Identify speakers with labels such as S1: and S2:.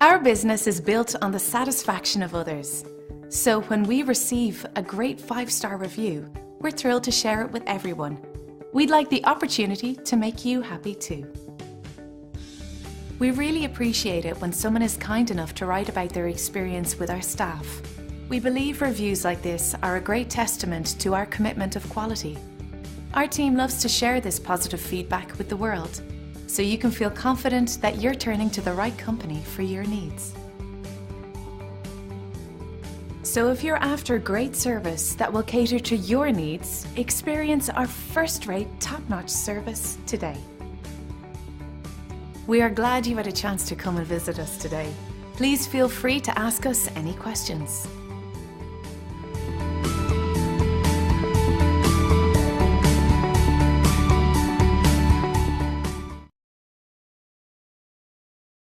S1: Our business is built on the satisfaction of others. So when we receive a great 5-star review, we're thrilled to share it with everyone. We'd like the opportunity to make you happy too. We really appreciate it when someone is kind enough to write about their experience with our staff. We believe reviews like this are a great testament to our commitment of quality. Our team loves to share this positive feedback with the world, so you can feel confident that you're turning to the right company for your needs. So if you're after great service that will cater to your needs, experience our first-rate, top-notch service today. We are glad you had a chance to come and visit us today. Please feel free to ask us any questions.